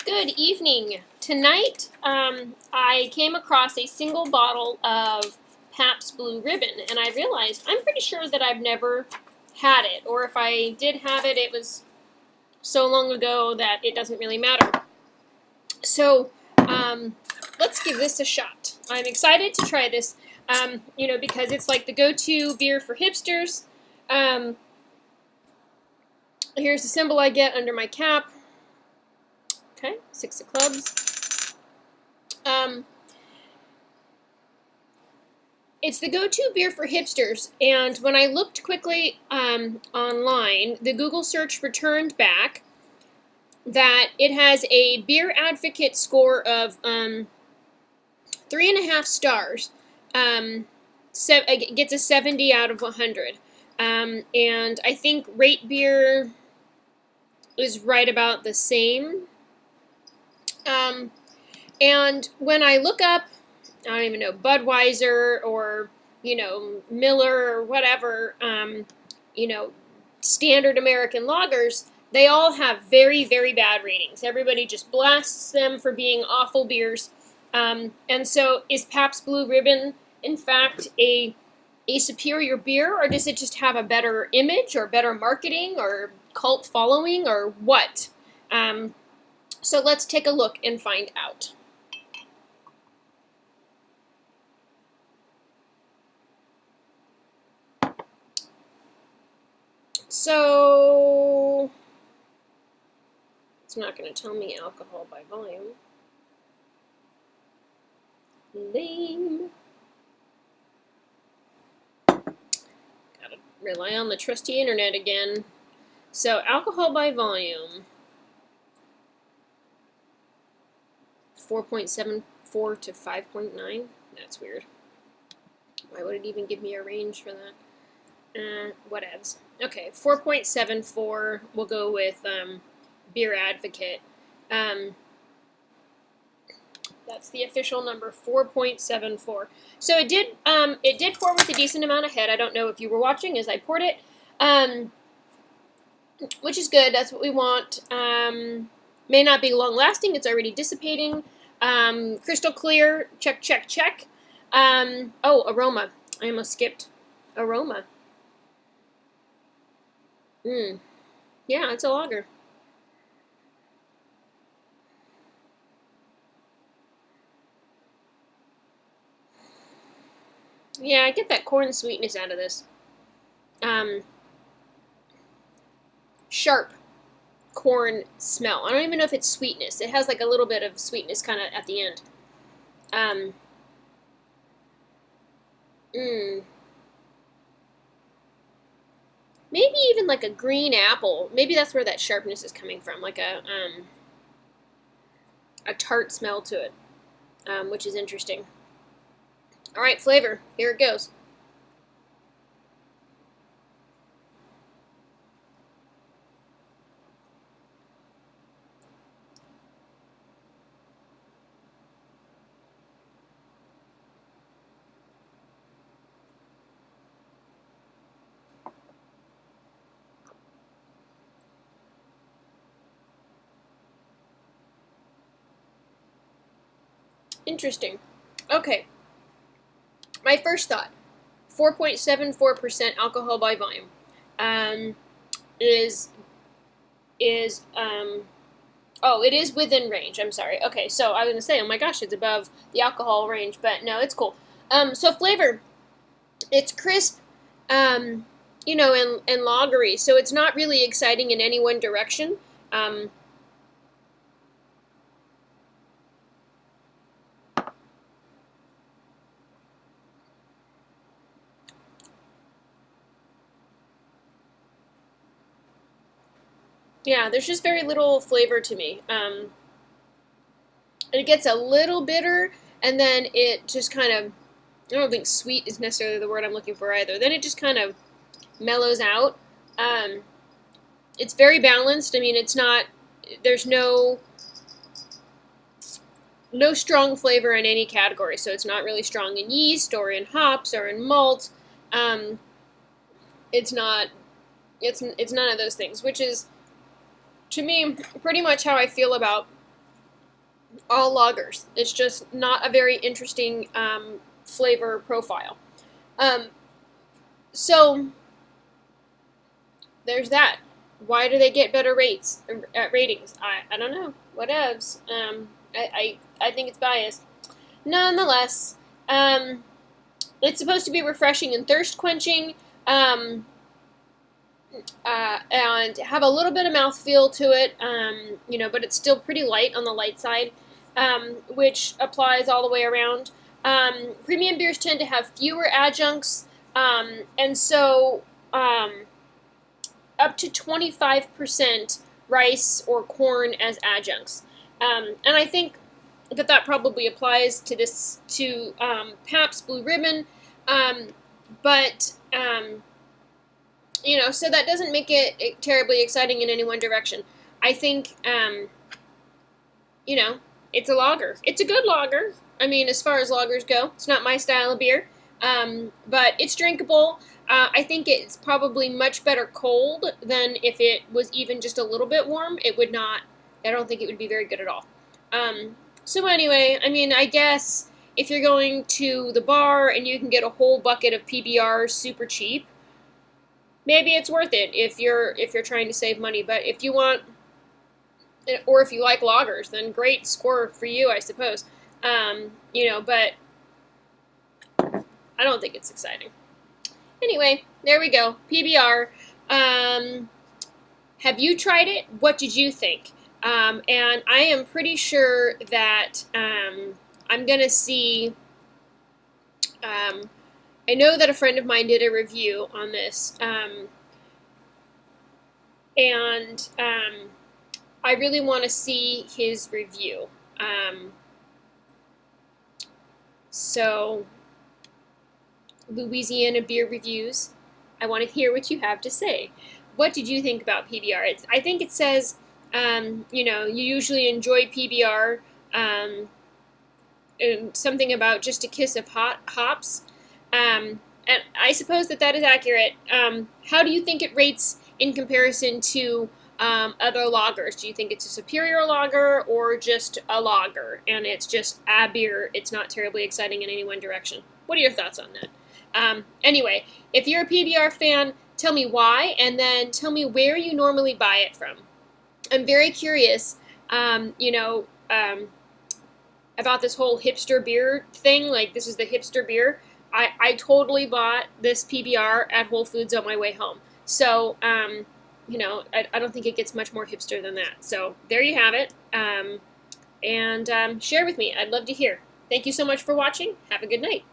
Good evening. Tonight, I came across a single bottle of Pabst Blue Ribbon, and I realized I'm pretty sure that I've never had it, or if I did have it, it was so long ago that it doesn't really matter. So, let's give this a shot. I'm excited to try this, because it's like the go-to beer for hipsters. Here's the symbol I get under my cap. Okay, 6 of clubs. It's the go-to beer for hipsters, and when I looked quickly online, the Google search returned back that it has a beer advocate score of 3.5 stars. It gets a 70 out of 100. And I think Rate Beer is right about the same. And when I look up, I don't even know, Budweiser or, Miller or whatever, standard American lagers, they all have very, very bad ratings. Everybody just blasts them for being awful beers. And so is Pabst Blue Ribbon, in fact, a superior beer, or does it just have a better image or better marketing or cult following or what? So let's take a look and find out. So it's not going to tell me alcohol by volume. Lame. Gotta rely on the trusty internet again. So alcohol by volume. 4.74 to 5.9. That's weird. Why would it even give me a range for that? Whatevs. Okay, 4.74. We'll go with Beer Advocate. That's the official number, 4.74. So it did pour with a decent amount of head. I don't know if you were watching as I poured it, which is good. That's what we want. May not be long lasting. It's already dissipating. Crystal clear. Check, check, check. Oh, aroma. I almost skipped aroma. Yeah, it's a lager. Yeah, I get that corn sweetness out of this. Sharp corn smell. I don't even know if it's sweetness. It has like a little bit of sweetness kind of at the end. Maybe even like a green apple. Maybe that's where that sharpness is coming from, like a tart smell to it, which is interesting. All right, flavor. Here it goes. Interesting. Okay. My first thought, 4.74% alcohol by volume, it is within range. I'm sorry. Okay, so I was gonna say, oh my gosh, it's above the alcohol range, but no, it's cool. So flavor, it's crisp, and lagery, so it's not really exciting in any one direction. Yeah, there's just very little flavor to me. It gets a little bitter, and then it just kind of, I don't think sweet is necessarily the word I'm looking for either. Then it just kind of mellows out. It's very balanced. I mean, there's no strong flavor in any category, so it's not really strong in yeast or in hops or in malt. It's none of those things, which is, to me, pretty much how I feel about all lagers. It's just not a very interesting flavor profile. Um, so there's that. Why do they get better rates ratings? I don't know. Whatevs. I think it's biased. Nonetheless, it's supposed to be refreshing and thirst quenching, and have a little bit of mouthfeel to it. But it's still pretty light on the light side, which applies all the way around. Premium beers tend to have fewer adjuncts, and so up to 25% rice or corn as adjuncts. And I think that probably applies to Pabst Blue Ribbon, but so that doesn't make it terribly exciting in any one direction. I think it's a lager. It's a good lager. I mean, as far as lagers go, it's not my style of beer, but it's drinkable. I think it's probably much better cold than if it was even just a little bit warm. It would not. I don't think it would be very good at all. So anyway, I mean, I guess if you're going to the bar and you can get a whole bucket of PBR super cheap, maybe it's worth it if you're trying to save money. But if you want, or if you like lagers, then great score for you, I suppose. But I don't think it's exciting. Anyway, there we go. PBR. Have you tried it? What did you think? And I am pretty sure that I'm going to see... I know that a friend of mine did a review on this, and I really want to see his review. So... Louisiana Beer Reviews. I want to hear what you have to say. What did you think about PBR? I think it says, you usually enjoy PBR, and something about just a kiss of hops. And I suppose that is accurate. How do you think it rates in comparison to other lagers? Do you think it's a superior lager or just a lager and it's just a beer? It's not terribly exciting in any one direction. What are your thoughts on that? Anyway, if you're a PBR fan, tell me why, and then tell me where you normally buy it from. I'm very curious, about this whole hipster beer thing. Like, this is the hipster beer. I totally bought this PBR at Whole Foods on my way home. So, I don't think it gets much more hipster than that. So, there you have it. And share with me. I'd love to hear. Thank you so much for watching. Have a good night.